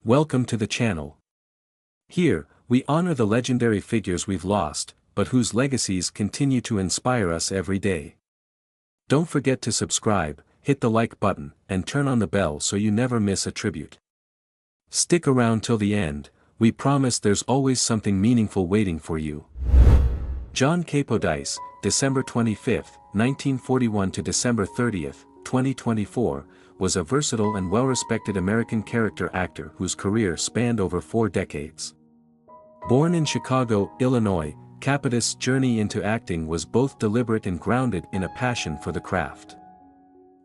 Welcome to the channel. Here, we honor the legendary figures we've lost, but whose legacies continue to inspire us every day. Don't forget to subscribe, hit the like button, and turn on the bell so you never miss a tribute. Stick around till the end, we promise there's always something meaningful waiting for you. John Capodice, December 25, 1941 to December 30, 2024, was a versatile and well-respected American character actor whose career spanned over 4 decades. Born in Chicago, Illinois, Capodice's journey into acting was both deliberate and grounded in a passion for the craft.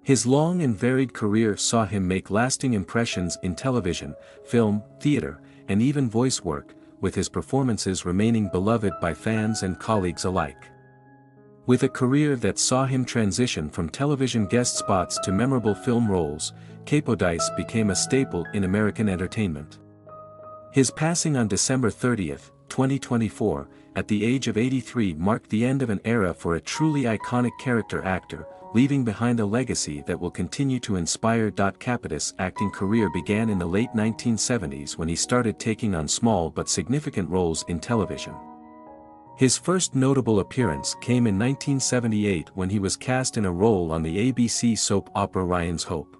His long and varied career saw him make lasting impressions in television, film, theater, and even voice work, with his performances remaining beloved by fans and colleagues alike. With a career that saw him transition from television guest spots to memorable film roles, Capodice became a staple in American entertainment. His passing on December 30, 2024, at the age of 83 marked the end of an era for a truly iconic character actor, leaving behind a legacy that will continue to inspire. Capodice's acting career began in the late 1970s when he started taking on small but significant roles in television. His first notable appearance came in 1978 when he was cast in a role on the ABC soap opera Ryan's Hope.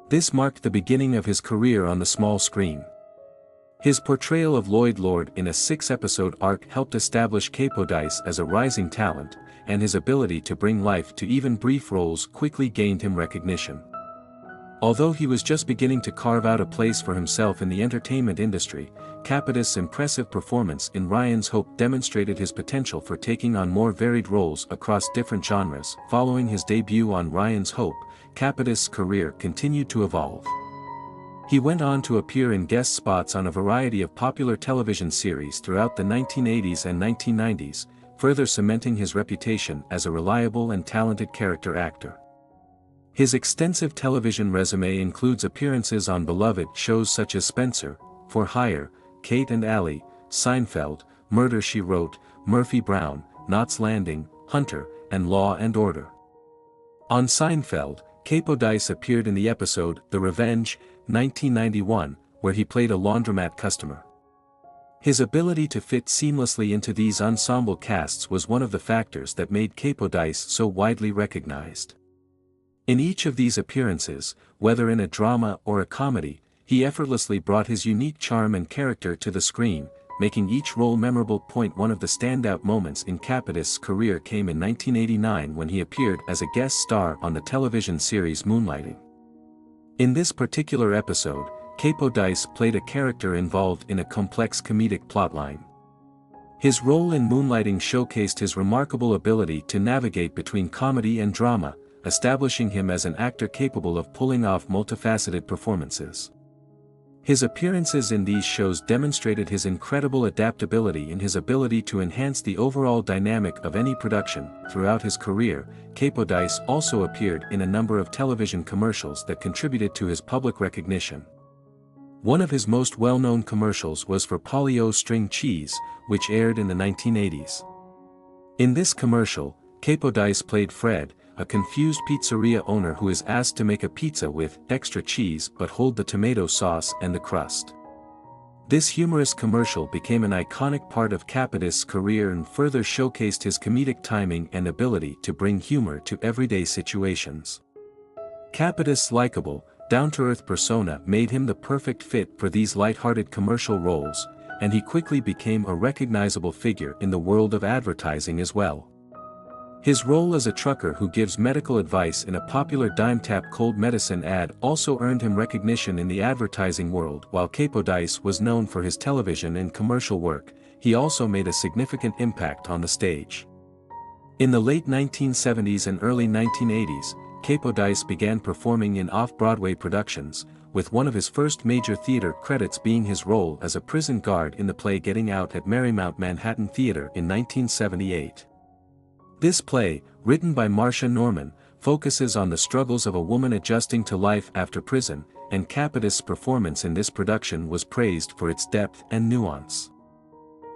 This marked the beginning of his career on the small screen. His portrayal of Lloyd Lord in a 6-episode arc helped establish Capodice as a rising talent, and his ability to bring life to even brief roles quickly gained him recognition. Although he was just beginning to carve out a place for himself in the entertainment industry, Capodice's impressive performance in Ryan's Hope demonstrated his potential for taking on more varied roles across different genres. Following his debut on Ryan's Hope, Capodice's career continued to evolve. He went on to appear in guest spots on a variety of popular television series throughout the 1980s and 1990s, further cementing his reputation as a reliable and talented character actor. His extensive television resume includes appearances on beloved shows such as Spencer, For Hire, Kate and Allie, Seinfeld, Murder, She Wrote, Murphy Brown, Knots Landing, Hunter, and Law and Order. On Seinfeld, Capodice appeared in the episode The Revenge, 1991, where he played a laundromat customer. His ability to fit seamlessly into these ensemble casts was one of the factors that made Capodice so widely recognized. In each of these appearances, whether in a drama or a comedy, he effortlessly brought his unique charm and character to the screen, making each role memorable. One of the standout moments in Capodice's career came in 1989 when he appeared as a guest star on the television series Moonlighting. In this particular episode, Capodice played a character involved in a complex comedic plotline. His role in Moonlighting showcased his remarkable ability to navigate between comedy and drama, establishing him as an actor capable of pulling off multifaceted performances. His appearances in these shows demonstrated his incredible adaptability and his ability to enhance the overall dynamic of any production. Throughout his career, Capodice also appeared in a number of television commercials that contributed to his public recognition. One of his most well-known commercials was for Polly-O string cheese, which aired in the 1980s. In this commercial, Capodice played Fred, a confused pizzeria owner who is asked to make a pizza with extra cheese but hold the tomato sauce and the crust. This humorous commercial became an iconic part of Capodice's career and further showcased his comedic timing and ability to bring humor to everyday situations. Capodice's likable, down-to-earth persona made him the perfect fit for these light-hearted commercial roles, and he quickly became a recognizable figure in the world of advertising as well. His role as a trucker who gives medical advice in a popular Dime-Tap cold medicine ad also earned him recognition in the advertising world. While Capodice was known for his television and commercial work, he also made a significant impact on the stage. In the late 1970s and early 1980s, Capodice began performing in off-Broadway productions, with one of his first major theater credits being his role as a prison guard in the play Getting Out at Marymount Manhattan Theater in 1978. This play, written by Marcia Norman, focuses on the struggles of a woman adjusting to life after prison, and Capodice's performance in this production was praised for its depth and nuance.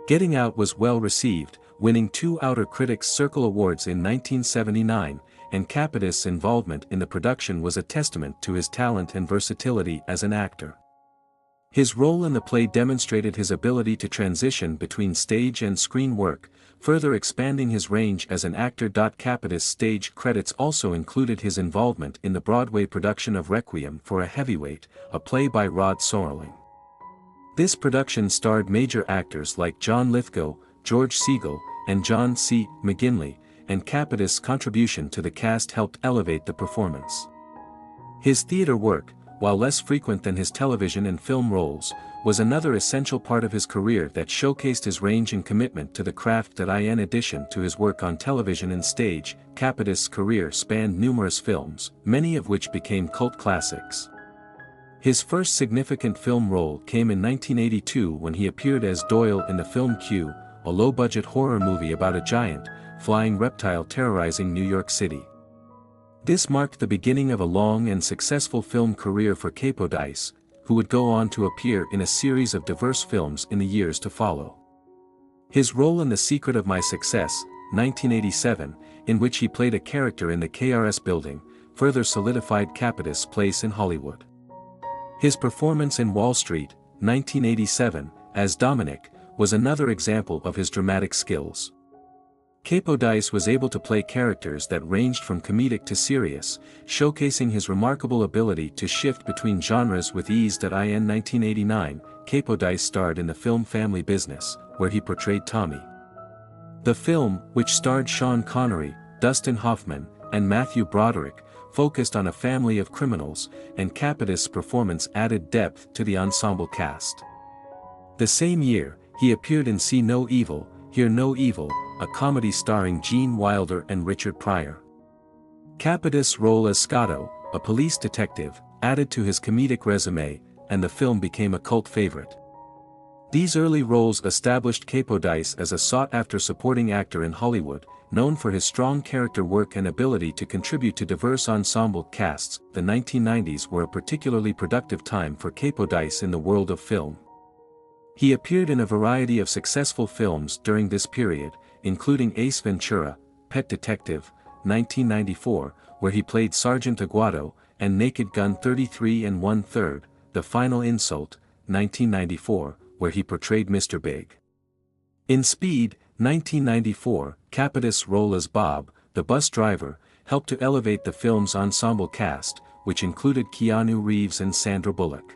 Getting Out was well received, winning 2 Outer Critics Circle Awards in 1979, and Capodice's involvement in the production was a testament to his talent and versatility as an actor. His role in the play demonstrated his ability to transition between stage and screen work, further expanding his range as an actor. Capitis' stage credits also included his involvement in the Broadway production of Requiem for a Heavyweight, a play by Rod Serling. This production starred major actors like John Lithgow, George Segal, and John C. McGinley, and Capitis' contribution to the cast helped elevate the performance. His theater work, while less frequent than his television and film roles, was another essential part of his career that showcased his range and commitment to the craft. In addition to his work on television and stage, Capitis' career spanned numerous films, many of which became cult classics. His first significant film role came in 1982 when he appeared as Doyle in the film Q, a low-budget horror movie about a giant, flying reptile terrorizing New York City. This marked the beginning of a long and successful film career for Capitis, who would go on to appear in a series of diverse films in the years to follow. His role in The Secret of My Success, 1987, in which he played a character in the KRS building, further solidified Capitis' place in Hollywood. His performance in Wall Street, 1987, as Dominic, was another example of his dramatic skills. Capitis was able to play characters that ranged from comedic to serious, showcasing his remarkable ability to shift between genres with ease. In 1989, Capitis starred in the film Family Business, where he portrayed Tommy. The film, which starred Sean Connery, Dustin Hoffman, and Matthew Broderick, focused on a family of criminals, and Capitis' performance added depth to the ensemble cast. The same year, he appeared in See No Evil, Hear No Evil, a comedy starring Gene Wilder and Richard Pryor. Capitis' role as Scotto, a police detective, added to his comedic resume, and the film became a cult favorite. These early roles established Capitis as a sought-after supporting actor in Hollywood, known for his strong character work and ability to contribute to diverse ensemble casts. The 1990s were a particularly productive time for Capitis in the world of film. He appeared in a variety of successful films during this period, including Ace Ventura, Pet Detective, 1994, where he played Sergeant Aguado, and Naked Gun 33 1/3, The Final Insult, 1994, where he portrayed Mr. Big. In Speed, 1994, Capitis' role as Bob, the bus driver, helped to elevate the film's ensemble cast, which included Keanu Reeves and Sandra Bullock.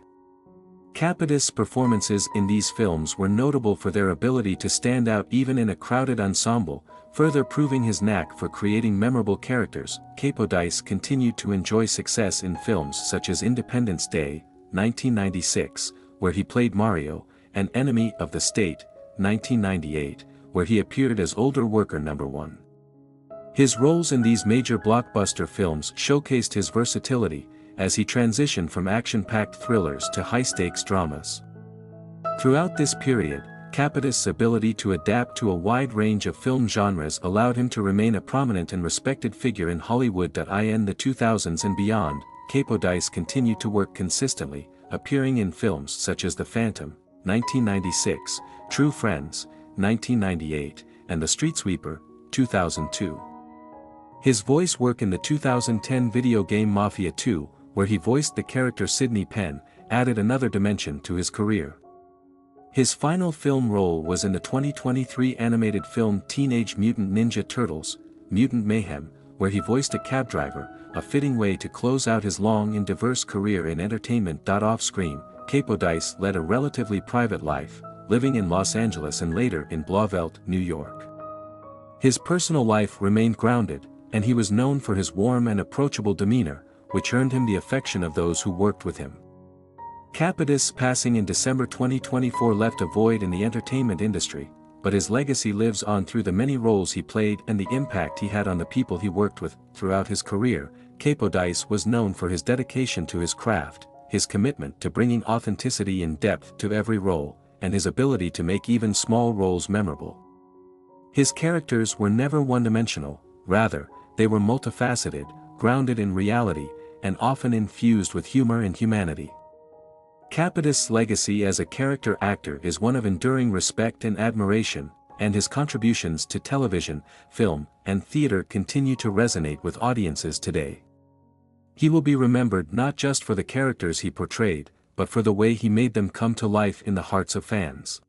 Capitis' performances in these films were notable for their ability to stand out even in a crowded ensemble, further proving his knack for creating memorable characters. Capitis continued to enjoy success in films such as Independence Day, 1996, where he played Mario, and Enemy of the State, 1998, where he appeared as older worker number 1. His roles in these major blockbuster films showcased his versatility, as he transitioned from action-packed thrillers to high-stakes dramas. Throughout this period, Capitis' ability to adapt to a wide range of film genres allowed him to remain a prominent and respected figure in Hollywood. In the 2000s and beyond, Capitis continued to work consistently, appearing in films such as The Phantom, 1996, True Friends, 1998, and The Street Sweeper, 2002. His voice work in the 2010 video game Mafia 2, where he voiced the character Sidney Penn, added another dimension to his career. His final film role was in the 2023 animated film Teenage Mutant Ninja Turtles, Mutant Mayhem, where he voiced a cab driver, a fitting way to close out his long and diverse career in entertainment. Off-screen, Capitis led a relatively private life, living in Los Angeles and later in Blauvelt, New York. His personal life remained grounded, and he was known for his warm and approachable demeanor, which earned him the affection of those who worked with him. Capitis' passing in December 2024 left a void in the entertainment industry, but his legacy lives on through the many roles he played and the impact he had on the people he worked with. Throughout his career, Capitis was known for his dedication to his craft, his commitment to bringing authenticity and depth to every role, and his ability to make even small roles memorable. His characters were never one-dimensional, rather, they were multifaceted, grounded in reality, and often infused with humor and humanity. Capitis' legacy as a character actor is one of enduring respect and admiration, and his contributions to television, film, and theater continue to resonate with audiences today. He will be remembered not just for the characters he portrayed, but for the way he made them come to life in the hearts of fans.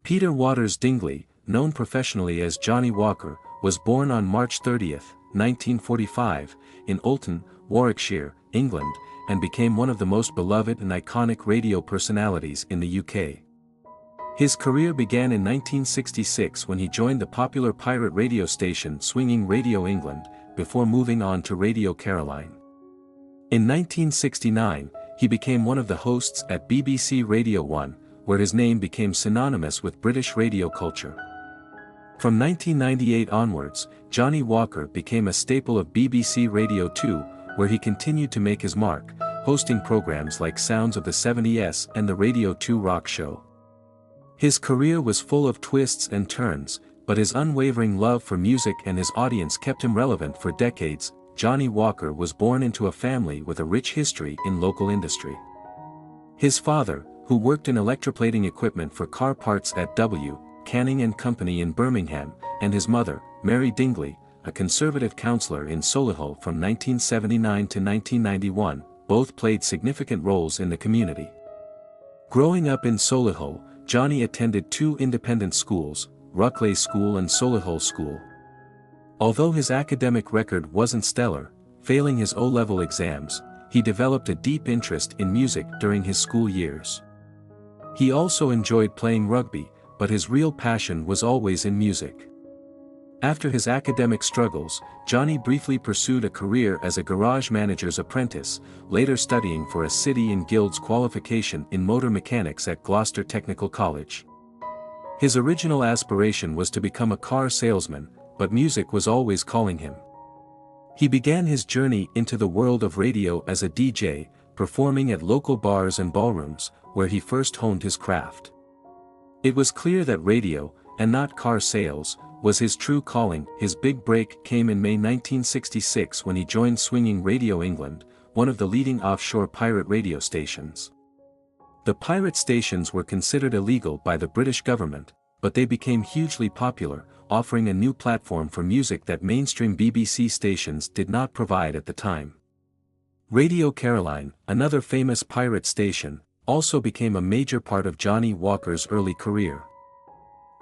Peter Waters Dingley, known professionally as Johnny Walker, was born on March 30, 1945, in Oulton, Warwickshire, England, and became one of the most beloved and iconic radio personalities in the UK. His career began in 1966 when he joined the popular pirate radio station Swinging Radio England, before moving on to Radio Caroline. In 1969, he became one of the hosts at BBC Radio 1, where his name became synonymous with British radio culture. From 1998 onwards, Johnny Walker became a staple of BBC Radio 2, where he continued to make his mark, hosting programs like Sounds of the 70s and the Radio 2 Rock Show. His career was full of twists and turns, but his unwavering love for music and his audience kept him relevant for decades. Johnny Walker was born into a family with a rich history in local industry. His father, who worked in electroplating equipment for car parts at W. Canning and Company in Birmingham, and his mother, Mary Dingley, a conservative councillor in Solihull from 1979 to 1991, both played significant roles in the community. Growing up in Solihull, Johnny attended two independent schools, Ruckley School and Solihull School. Although his academic record wasn't stellar, failing his O-level exams, he developed a deep interest in music during his school years. He also enjoyed playing rugby, but his real passion was always in music. After his academic struggles, Johnny briefly pursued a career as a garage manager's apprentice, later studying for a City and Guilds qualification in motor mechanics at Gloucester Technical College. His original aspiration was to become a car salesman, but music was always calling him. He began his journey into the world of radio as a DJ, performing at local bars and ballrooms, where he first honed his craft. It was clear that radio, and not car sales, was his true calling. His big break came in May 1966 when he joined Swinging Radio England, one of the leading offshore pirate radio stations. The pirate stations were considered illegal by the British government, but they became hugely popular, offering a new platform for music that mainstream BBC stations did not provide at the time. Radio Caroline, another famous pirate station, also became a major part of Johnny Walker's early career.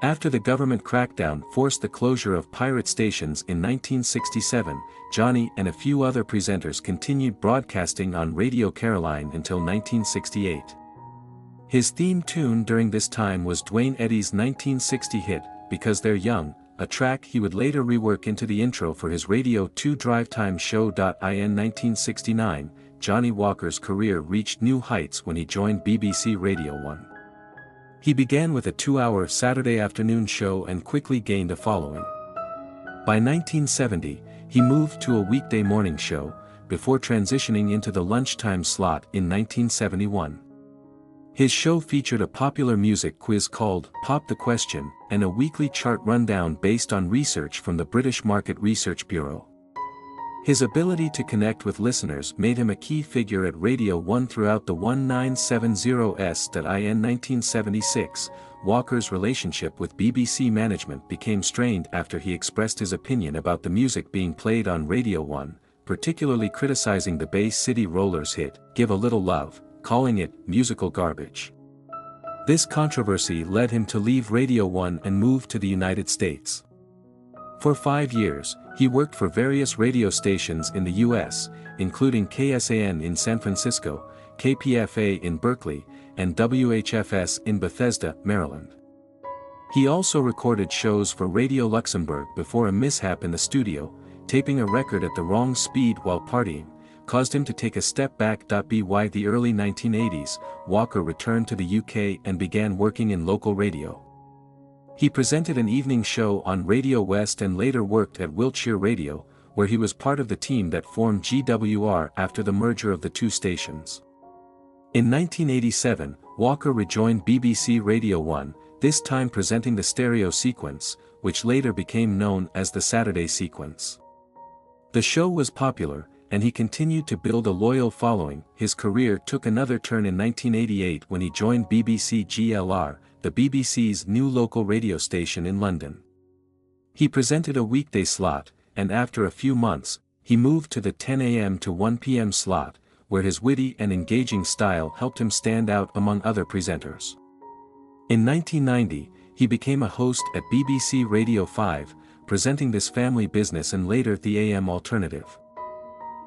After the government crackdown forced the closure of pirate stations in 1967, Johnny and a few other presenters continued broadcasting on Radio Caroline until 1968. His theme tune during this time was Dwayne Eddy's 1960 hit, Because They're Young, a track he would later rework into the intro for his Radio 2 drive time show. In 1969, Johnny Walker's career reached new heights when he joined BBC Radio 1. He began with a 2-hour Saturday afternoon show and quickly gained a following. By 1970, he moved to a weekday morning show, before transitioning into the lunchtime slot in 1971. His show featured a popular music quiz called Pop the Question, and a weekly chart rundown based on research from the British Market Research Bureau. His ability to connect with listeners made him a key figure at Radio 1 throughout the 1970s. In 1976, Walker's relationship with BBC management became strained after he expressed his opinion about the music being played on Radio 1, particularly criticizing the Bay City Rollers hit, Give a Little Love, calling it musical garbage. This controversy led him to leave Radio 1 and move to the United States. For 5 years, he worked for various radio stations in the U.S., including KSAN in San Francisco, KPFA in Berkeley, and WHFS in Bethesda, Maryland. He also recorded shows for Radio Luxembourg before a mishap in the studio, taping a record at the wrong speed while partying, caused him to take a step back. By the early 1980s, Walker returned to the UK and began working in local radio. He presented an evening show on Radio West and later worked at Wiltshire Radio, where he was part of the team that formed GWR after the merger of the two stations. In 1987, Walker rejoined BBC Radio 1, this time presenting the stereo sequence, which later became known as the Saturday sequence. The show was popular, and he continued to build a loyal following. His career took another turn in 1988 when he joined BBC GLR, the BBC's new local radio station in London. He presented a weekday slot, and after a few months, he moved to the 10 a.m. to 1 p.m. slot, where his witty and engaging style helped him stand out among other presenters. In 1990, he became a host at BBC Radio 5, presenting This Family Business and later the AM Alternative.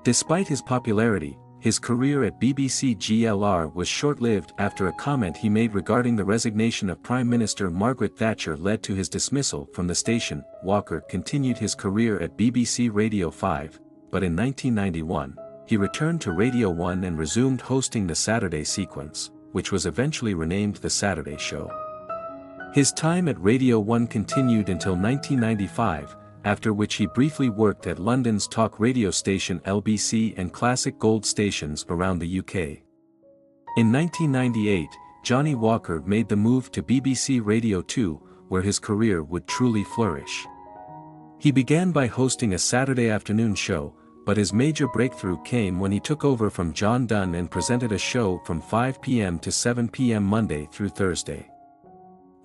Despite his popularity, his career at BBC GLR was short-lived after a comment he made regarding the resignation of Prime Minister Margaret Thatcher led to his dismissal from the station. Walker continued his career at BBC Radio 5, but in 1991, he returned to Radio 1 and resumed hosting the Saturday Sequence, which was eventually renamed The Saturday Show. His time at Radio 1 continued until 1995, after which he briefly worked at London's talk radio station LBC and Classic Gold stations around the UK. In 1998, Johnny Walker made the move to BBC Radio 2, where his career would truly flourish. He began by hosting a Saturday afternoon show, but his major breakthrough came when he took over from John Dunn and presented a show from 5 p.m. to 7 p.m. Monday through Thursday.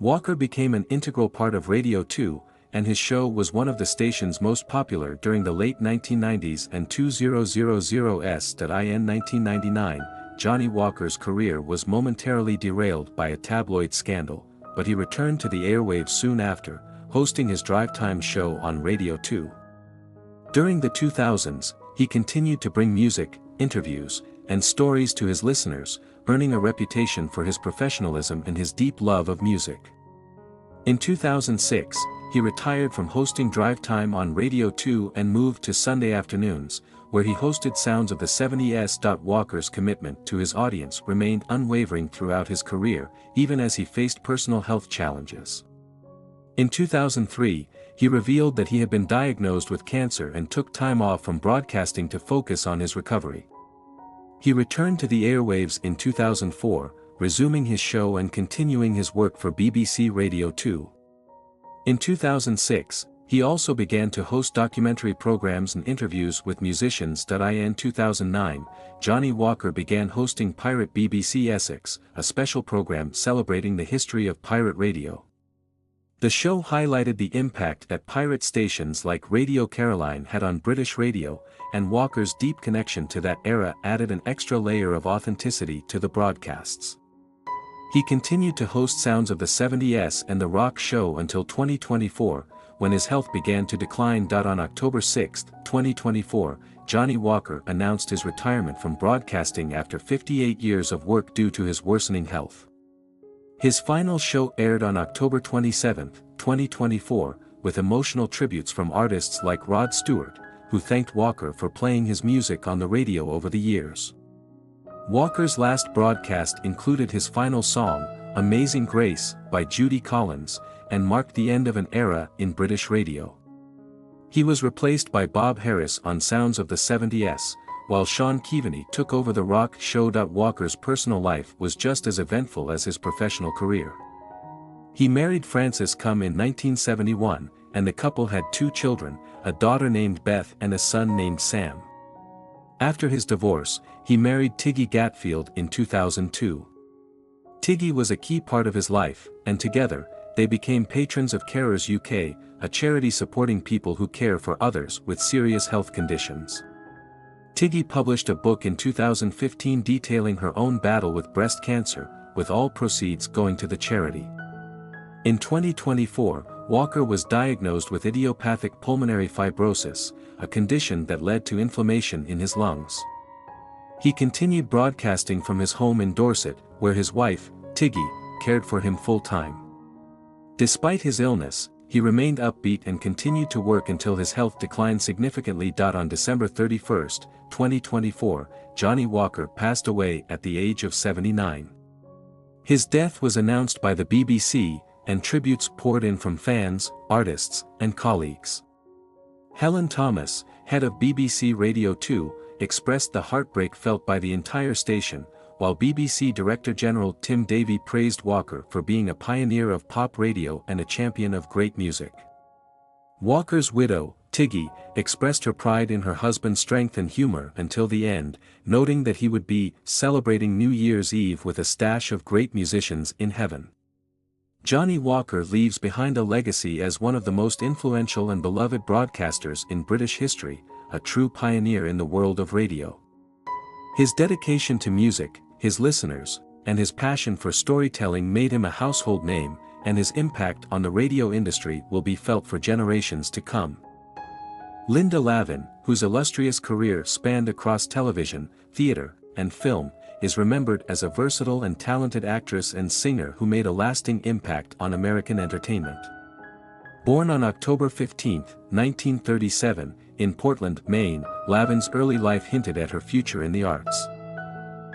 Walker became an integral part of Radio 2, and his show was one of the station's most popular during the late 1990s and 2000s. In 1999, Johnny Walker's career was momentarily derailed by a tabloid scandal, but he returned to the airwaves soon after, hosting his drive time show on Radio 2. During the 2000s, he continued to bring music, interviews, and stories to his listeners, earning a reputation for his professionalism and his deep love of music. In 2006, he retired from hosting drive time on Radio 2 and moved to Sunday afternoons, where he hosted Sounds of the 70s. Walker's commitment to his audience remained unwavering throughout his career, even as he faced personal health challenges. In 2003, he revealed that he had been diagnosed with cancer and took time off from broadcasting to focus on his recovery. He returned to the airwaves in 2004, resuming his show and continuing his work for BBC Radio 2. In 2006, he also began to host documentary programs and interviews with musicians. In 2009, Johnny Walker began hosting Pirate BBC Essex, a special program celebrating the history of pirate radio. The show highlighted the impact that pirate stations like Radio Caroline had on British radio, and Walker's deep connection to that era added an extra layer of authenticity to the broadcasts. He continued to host Sounds of the 70s and The Rock Show until 2024, when his health began to decline. On October 6, 2024, Johnny Walker announced his retirement from broadcasting after 58 years of work due to his worsening health. His final show aired on October 27, 2024, with emotional tributes from artists like Rod Stewart, who thanked Walker for playing his music on the radio over the years. Walker's last broadcast included his final song, Amazing Grace, by Judy Collins, and marked the end of an era in British radio. He was replaced by Bob Harris on Sounds of the 70s, while Sean Keaveney took over The Rock Show. Walker's personal life was just as eventful as his professional career. He married Frances Cum in 1971, and the couple had 2 children, a daughter named Beth and a son named Sam. After his divorce, he married Tiggy Gatfield in 2002. Tiggy was a key part of his life, and together, they became patrons of Carers UK, a charity supporting people who care for others with serious health conditions. Tiggy published a book in 2015 detailing her own battle with breast cancer, with all proceeds going to the charity. In 2024, Walker was diagnosed with idiopathic pulmonary fibrosis, a condition that led to inflammation in his lungs. He continued broadcasting from his home in Dorset, where his wife, Tiggy, cared for him full-time. Despite his illness, he remained upbeat and continued to work until his health declined significantly. On December 31, 2024, Johnny Walker passed away at the age of 79. His death was announced by the BBC, and tributes poured in from fans, artists, and colleagues. Helen Thomas, head of BBC Radio 2, expressed the heartbreak felt by the entire station, while BBC Director General Tim Davie praised Walker for being a pioneer of pop radio and a champion of great music. Walker's widow, Tiggy, expressed her pride in her husband's strength and humor until the end, noting that he would be celebrating New Year's Eve with a stash of great musicians in heaven. Johnny Walker leaves behind a legacy as one of the most influential and beloved broadcasters in British history, a true pioneer in the world of radio. His dedication to music, his listeners, and his passion for storytelling made him a household name, and his impact on the radio industry will be felt for generations to come. Linda Lavin, whose illustrious career spanned across television, theater, and film, is remembered as a versatile and talented actress and singer who made a lasting impact on American entertainment. Born on October 15, 1937, in Portland, Maine, Lavin's early life hinted at her future in the arts.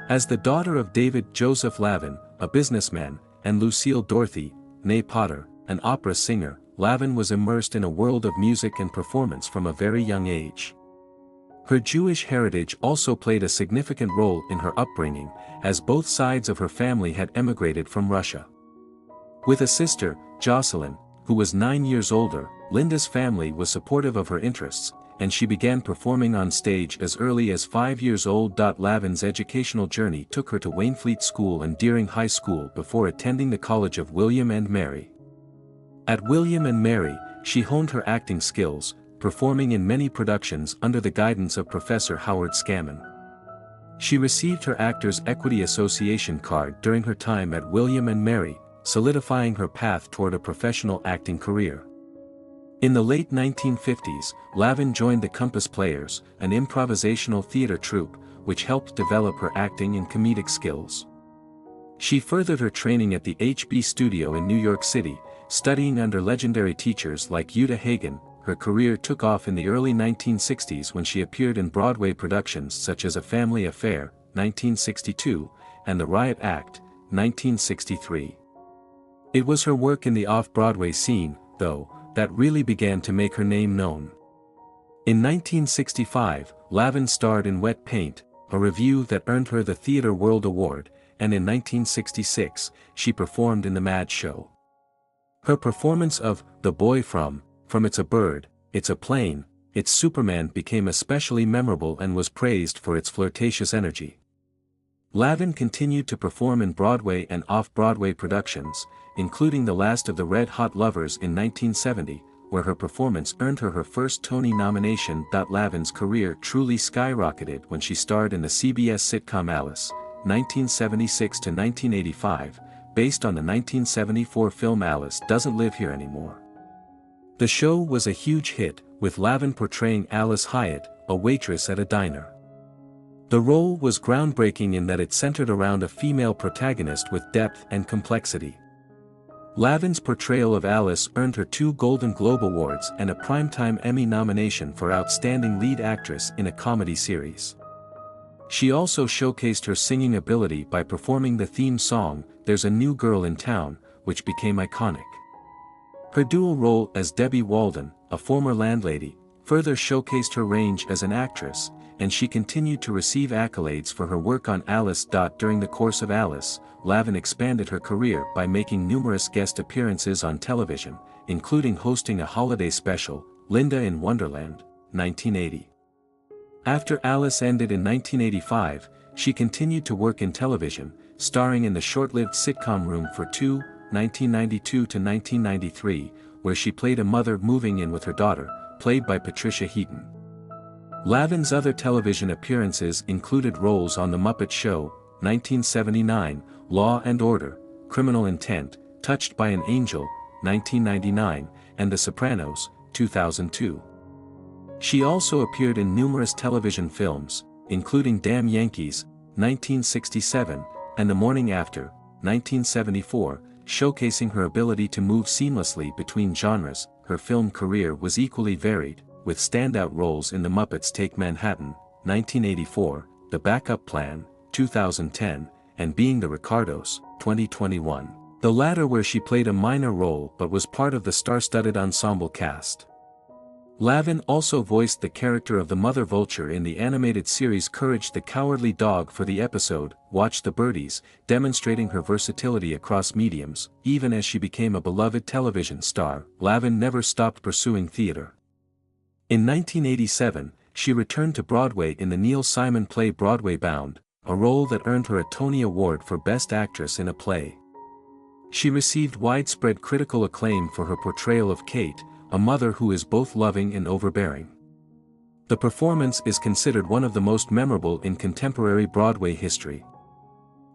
As the daughter of David Joseph Lavin, a businessman, and Lucille Dorothy, née Potter, an opera singer, Lavin was immersed in a world of music and performance from a very young age. Her Jewish heritage also played a significant role in her upbringing, as both sides of her family had emigrated from Russia. With a sister, Jocelyn, who was 9 years older, Linda's family was supportive of her interests, and she began performing on stage as early as 5 years old. Lavin's educational journey took her to Waynflete School and Deering High School before attending the College of William and Mary. At William and Mary, she honed her acting skills, performing in many productions under the guidance of Professor Howard Scammon. She received her Actors Equity Association card during her time at William and Mary, solidifying her path toward a professional acting career. In the late 1950s, Lavin joined the Compass Players, an improvisational theater troupe, which helped develop her acting and comedic skills. She furthered her training at the HB Studio in New York City, studying under legendary teachers like Uta Hagen. Her career took off in the early 1960s when she appeared in Broadway productions such as A Family Affair, 1962, and The Riot Act, 1963. It was her work in the off-Broadway scene, though, that really began to make her name known. In 1965, Lavin starred in Wet Paint, a revue that earned her the Theatre World Award, and in 1966, she performed in The Mad Show. Her performance of The Boy from It's a Bird, It's a Plane, It's Superman became especially memorable and was praised for its flirtatious energy. Lavin continued to perform in Broadway and off-Broadway productions, including The Last of the Red Hot Lovers in 1970, where her performance earned her her first Tony nomination. Lavin's career truly skyrocketed when she starred in the CBS sitcom Alice, 1976 to 1985, based on the 1974 film Alice Doesn't Live Here Anymore. The show was a huge hit, with Lavin portraying Alice Hyatt, a waitress at a diner. The role was groundbreaking in that it centered around a female protagonist with depth and complexity. Lavin's portrayal of Alice earned her 2 Golden Globe Awards and a Primetime Emmy nomination for Outstanding Lead Actress in a Comedy Series. She also showcased her singing ability by performing the theme song, There's a New Girl in Town, which became iconic. Her dual role as Debbie Walden, a former landlady, further showcased her range as an actress, and she continued to receive accolades for her work on Alice. During the course of Alice, Lavin expanded her career by making numerous guest appearances on television, including hosting a holiday special, Linda in Wonderland, 1980. After Alice ended in 1985, she continued to work in television, starring in the short-lived sitcom Room for Two, 1992 to 1993, where she played a mother moving in with her daughter, played by Patricia Heaton. Lavin's other television appearances included roles on The Muppet Show, 1979, Law and Order, Criminal Intent, Touched by an Angel, 1999, and The Sopranos, 2002. She also appeared in numerous television films, including Damn Yankees, 1967, and The Morning After, 1974, showcasing her ability to move seamlessly between genres. Her film career was equally varied, with standout roles in The Muppets Take Manhattan, 1984, The Backup Plan, 2010, and Being the Ricardos, 2021, the latter where she played a minor role but was part of the star-studded ensemble cast. Lavin also voiced the character of the Mother Vulture in the animated series Courage the Cowardly Dog for the episode, Watch the Birdies, demonstrating her versatility across mediums. Even as she became a beloved television star, Lavin never stopped pursuing theater. In 1987, she returned to Broadway in the Neil Simon play Broadway Bound, a role that earned her a Tony Award for Best Actress in a Play. She received widespread critical acclaim for her portrayal of Kate, a mother who is both loving and overbearing. The performance is considered one of the most memorable in contemporary Broadway history.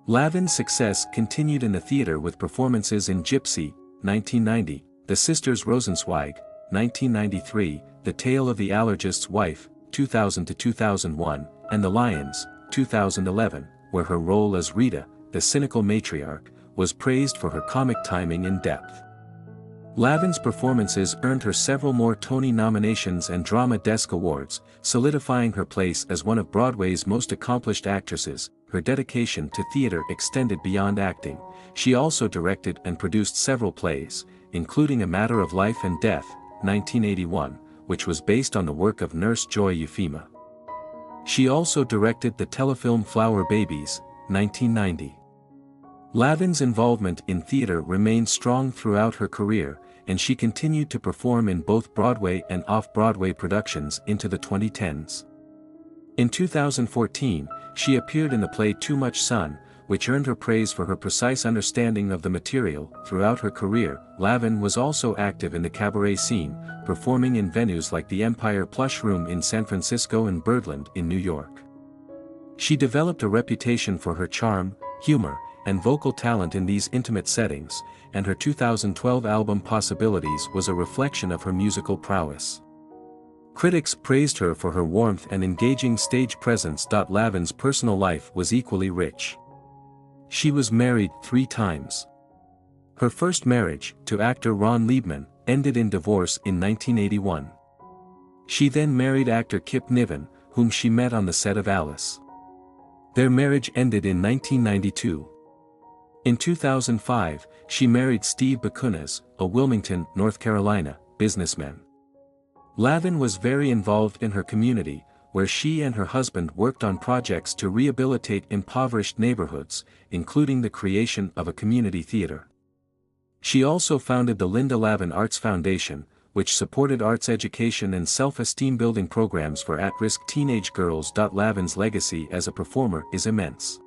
Lavin's success continued in the theater with performances in Gypsy, 1990, The Sisters Rosenzweig, 1993, The Tale of the Allergist's Wife, 2000–2001, and The Lions, 2011, where her role as Rita, the cynical matriarch, was praised for her comic timing and depth. Lavin's performances earned her several more Tony nominations and Drama Desk Awards, solidifying her place as one of Broadway's most accomplished actresses. Her dedication to theater extended beyond acting. She also directed and produced several plays, including A Matter of Life and Death, 1981, which was based on the work of Nurse Joy Euphema. She also directed the telefilm Flower Babies, 1990. Lavin's involvement in theater remained strong throughout her career, and she continued to perform in both Broadway and off-Broadway productions into the 2010s. In 2014, she appeared in the play Too Much Sun, which earned her praise for her precise understanding of the material. Throughout her career, Lavin was also active in the cabaret scene, performing in venues like the Empire Plush Room in San Francisco and Birdland in New York. She developed a reputation for her charm, humor, and vocal talent in these intimate settings, and her 2012 album Possibilities was a reflection of her musical prowess. Critics praised her for her warmth and engaging stage presence. Lavin's personal life was equally rich. She was married 3 times. Her first marriage, to actor Ron Liebman, ended in divorce in 1981. She then married actor Kip Niven, whom she met on the set of Alice. Their marriage ended in 1992. In 2005, she married Steve Bakunas, a Wilmington, North Carolina, businessman. Lavin was very involved in her community, where she and her husband worked on projects to rehabilitate impoverished neighborhoods, including the creation of a community theater. She also founded the Linda Lavin Arts Foundation, which supported arts education and self-esteem building programs for at-risk teenage girls. Lavin's legacy as a performer is immense.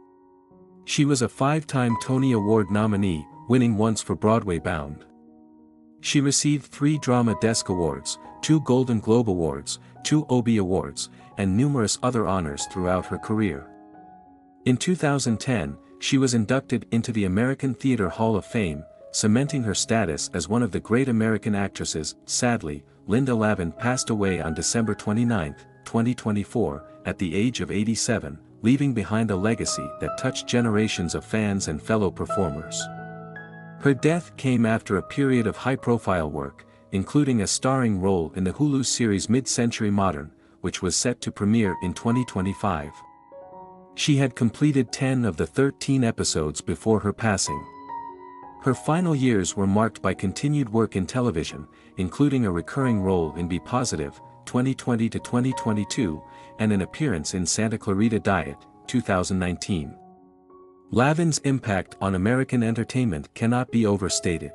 She was a 5-time Tony Award nominee, winning once for Broadway Bound. She received 3 Drama Desk Awards, 2 Golden Globe Awards, 2 Obie Awards, and numerous other honors throughout her career. In 2010, she was inducted into the American Theater Hall of Fame, cementing her status as one of the great American actresses. Sadly, Linda Lavin passed away on December 29, 2024, at the age of 87, leaving behind a legacy that touched generations of fans and fellow performers. Her death came after a period of high-profile work, including a starring role in the Hulu series Mid-Century Modern, which was set to premiere in 2025. She had completed 10 of the 13 episodes before her passing. Her final years were marked by continued work in television, including a recurring role in Be Positive, 2020–2022, and an appearance in Santa Clarita Diet, 2019. Lavin's impact on American entertainment cannot be overstated.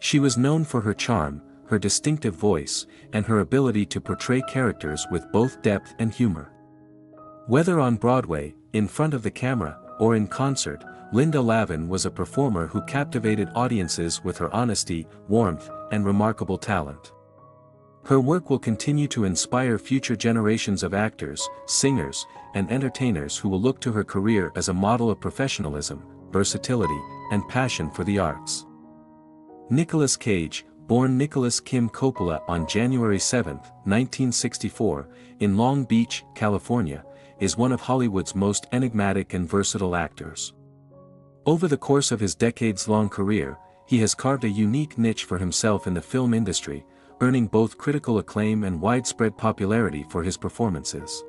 She was known for her charm, her distinctive voice, and her ability to portray characters with both depth and humor. Whether on Broadway, in front of the camera, or in concert, Linda Lavin was a performer who captivated audiences with her honesty, warmth, and remarkable talent. Her work will continue to inspire future generations of actors, singers, and entertainers who will look to her career as a model of professionalism, versatility, and passion for the arts. Nicolas Cage, born Nicholas Kim Coppola on January 7, 1964, in Long Beach, California, is one of Hollywood's most enigmatic and versatile actors. Over the course of his decades-long career, he has carved a unique niche for himself in the film industry, earning both critical acclaim and widespread popularity for his performances.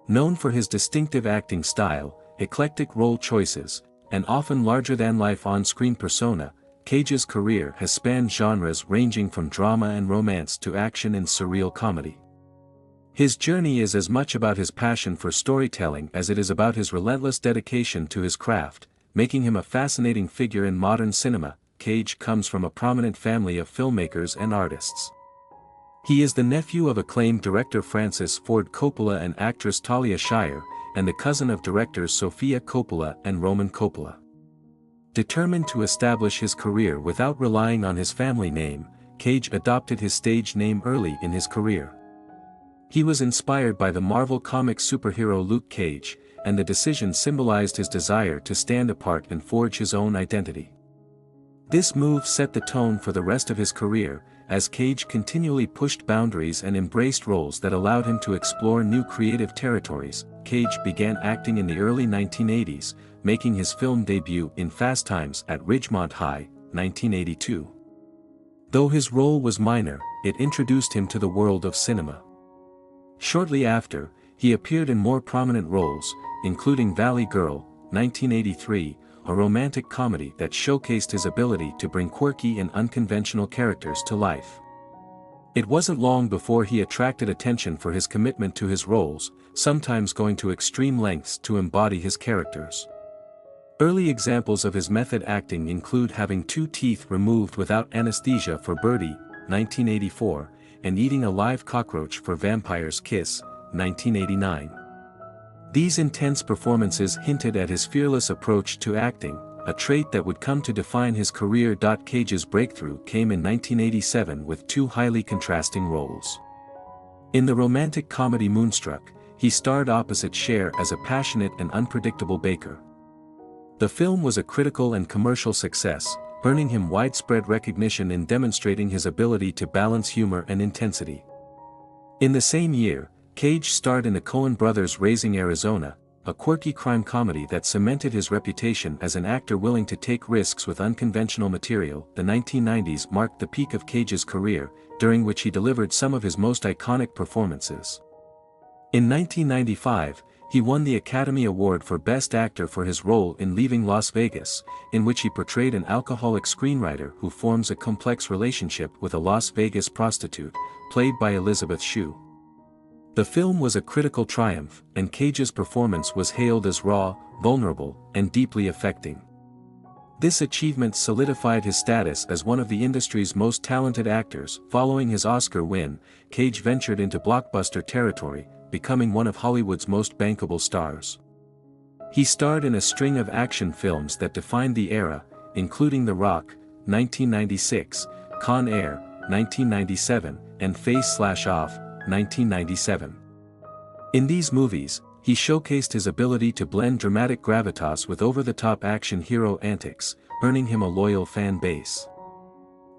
Known for his distinctive acting style, eclectic role choices, and often larger-than-life on-screen persona, Cage's career has spanned genres ranging from drama and romance to action and surreal comedy. His journey is as much about his passion for storytelling as it is about his relentless dedication to his craft, making him a fascinating figure in modern cinema. Cage comes from a prominent family of filmmakers and artists. He is the nephew of acclaimed director Francis Ford Coppola and actress Talia Shire, and the cousin of directors Sofia Coppola and Roman Coppola. Determined to establish his career without relying on his family name, Cage adopted his stage name early in his career. He was inspired by the Marvel Comics superhero Luke Cage, and the decision symbolized his desire to stand apart and forge his own identity. This move set the tone for the rest of his career, as Cage continually pushed boundaries and embraced roles that allowed him to explore new creative territories. Cage began acting in the early 1980s, making his film debut in Fast Times at Ridgemont High, 1982. Though his role was minor, it introduced him to the world of cinema. Shortly after, he appeared in more prominent roles, including Valley Girl, 1983, a romantic comedy that showcased his ability to bring quirky and unconventional characters to life. It wasn't long before he attracted attention for his commitment to his roles, sometimes going to extreme lengths to embody his characters. Early examples of his method acting include having 2 teeth removed without anesthesia for Birdie, 1984, and eating a live cockroach for Vampire's Kiss, 1989. These intense performances hinted at his fearless approach to acting, a trait that would come to define his career. Cage's breakthrough came in 1987 with 2 highly contrasting roles. In the romantic comedy Moonstruck, he starred opposite Cher as a passionate and unpredictable baker. The film was a critical and commercial success, earning him widespread recognition in demonstrating his ability to balance humor and intensity. In the same year, Cage starred in the Coen brothers' Raising Arizona, a quirky crime comedy that cemented his reputation as an actor willing to take risks with unconventional material. The 1990s marked the peak of Cage's career, during which he delivered some of his most iconic performances. In 1995, he won the Academy Award for Best Actor for his role in Leaving Las Vegas, in which he portrayed an alcoholic screenwriter who forms a complex relationship with a Las Vegas prostitute, played by Elizabeth Shue. The film was a critical triumph, and Cage's performance was hailed as raw, vulnerable, and deeply affecting. This achievement solidified his status as one of the industry's most talented actors. Following his Oscar win, Cage ventured into blockbuster territory, becoming one of Hollywood's most bankable stars. He starred in a string of action films that defined the era, including The Rock, 1996, Con Air, 1997, and Face/Off, 1997. In these movies, he showcased his ability to blend dramatic gravitas with over-the-top action hero antics, earning him a loyal fan base.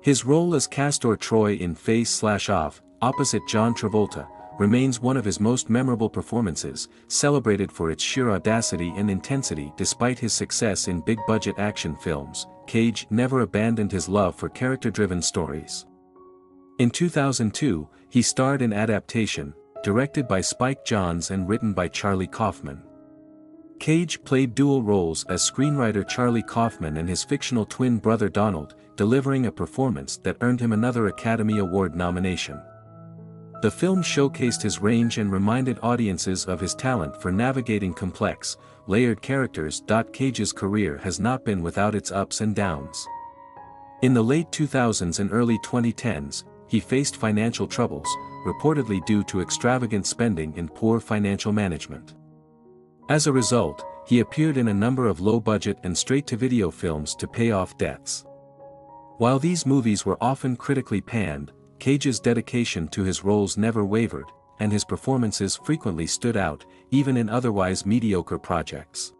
His role as Castor Troy in Face/Off, opposite John Travolta, remains one of his most memorable performances, celebrated for its sheer audacity and intensity. Despite his success in big-budget action films, Cage never abandoned his love for character-driven stories. In 2002, he starred in Adaptation, directed by Spike Jonze and written by Charlie Kaufman. Cage played dual roles as screenwriter Charlie Kaufman and his fictional twin brother Donald, delivering a performance that earned him another Academy Award nomination. The film showcased his range and reminded audiences of his talent for navigating complex, layered characters. Cage's career has not been without its ups and downs. In the late 2000s and early 2010s, he faced financial troubles, reportedly due to extravagant spending and poor financial management. As a result, he appeared in a number of low-budget and straight-to-video films to pay off debts. While these movies were often critically panned, Cage's dedication to his roles never wavered, and his performances frequently stood out, even in otherwise mediocre projects.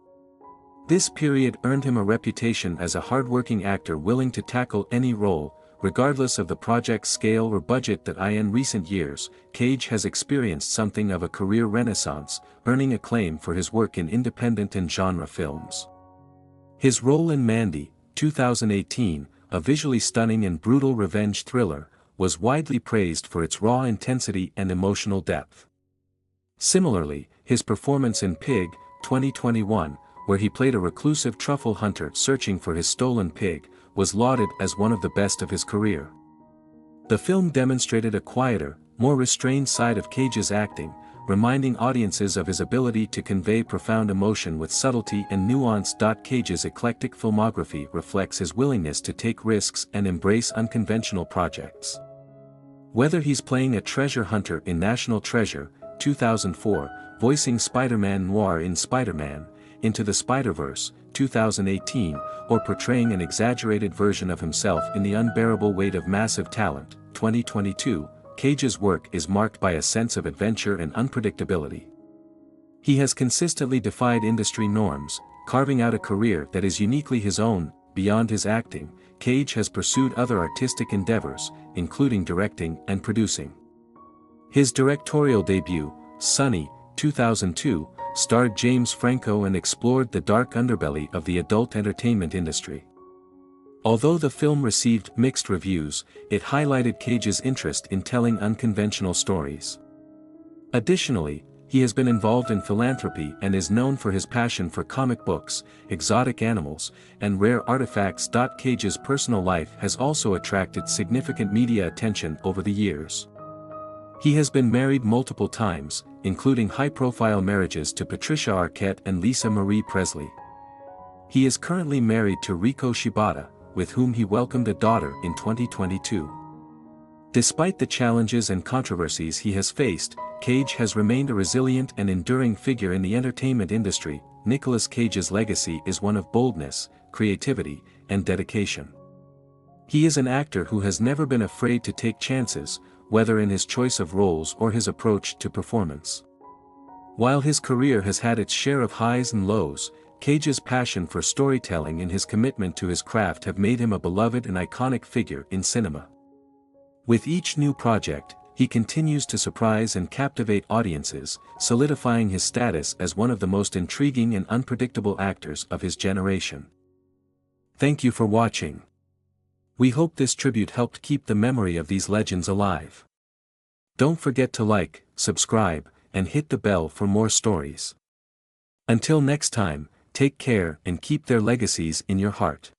This period earned him a reputation as a hardworking actor willing to tackle any role, regardless of the project's scale or budget. In recent years, Cage has experienced something of a career renaissance, earning acclaim for his work in independent and genre films. His role in Mandy, 2018, a visually stunning and brutal revenge thriller, was widely praised for its raw intensity and emotional depth. Similarly, his performance in Pig, 2021, where he played a reclusive truffle hunter searching for his stolen pig, was lauded as one of the best of his career. The film demonstrated a quieter, more restrained side of Cage's acting, reminding audiences of his ability to convey profound emotion with subtlety and nuance. Cage's eclectic filmography reflects his willingness to take risks and embrace unconventional projects. Whether he's playing a treasure hunter in National Treasure, 2004, voicing Spider-Man Noir in Spider-Man, Into the Spider-Verse, 2018, or portraying an exaggerated version of himself in The Unbearable Weight of Massive Talent, 2022, Cage's work is marked by a sense of adventure and unpredictability. He has consistently defied industry norms, carving out a career that is uniquely his own. Beyond his acting, Cage has pursued other artistic endeavors, including directing and producing. His directorial debut, Sunny, 2002, starred James Franco and explored the dark underbelly of the adult entertainment industry. Although the film received mixed reviews, it highlighted Cage's interest in telling unconventional stories. Additionally, he has been involved in philanthropy and is known for his passion for comic books, exotic animals, and rare artifacts. Cage's personal life has also attracted significant media attention over the years. He has been married multiple times, including high-profile marriages to Patricia Arquette and Lisa Marie Presley. He is currently married to Riko Shibata, with whom he welcomed a daughter in 2022. Despite the challenges and controversies he has faced, Cage has remained a resilient and enduring figure in the entertainment industry. Nicolas Cage's legacy is one of boldness, creativity, and dedication. He is an actor who has never been afraid to take chances, whether in his choice of roles or his approach to performance. While his career has had its share of highs and lows, Cage's passion for storytelling and his commitment to his craft have made him a beloved and iconic figure in cinema. With each new project, he continues to surprise and captivate audiences, solidifying his status as one of the most intriguing and unpredictable actors of his generation. Thank you for watching. We hope this tribute helped keep the memory of these legends alive. Don't forget to like, subscribe, and hit the bell for more stories. Until next time, take care and keep their legacies in your heart.